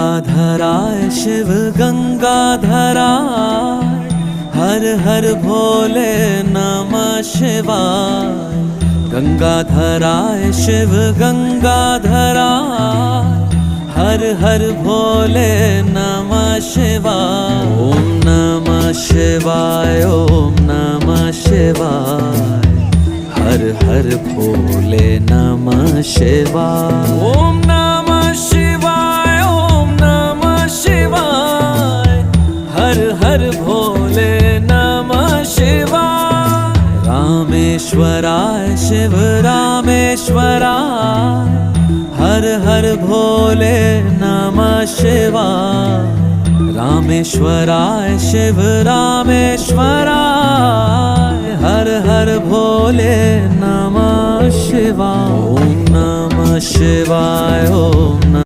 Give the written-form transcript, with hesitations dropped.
गंगाधराय शिव गंगाधराय, हर हर भोले नमः शिवाय। गंगाधराय शिव गंगाधराय, हर हर भोले नमः शिवाय। ओम नमः शिवाय, ओम नमः शिवाय, हर हर भोले नमः शिवाय। ओम नमः शिवाय, ओम नमः शिवाय, हर हर भोले नमः शिवाय। रामेश्वराय शिव रामेश्वराय, हर हर भोले नमः शिवाय। रामेश्वराय शिव रामेश्वराय, हर हर भोले नमः शिवाय। ओम नमः शिवाय, ओम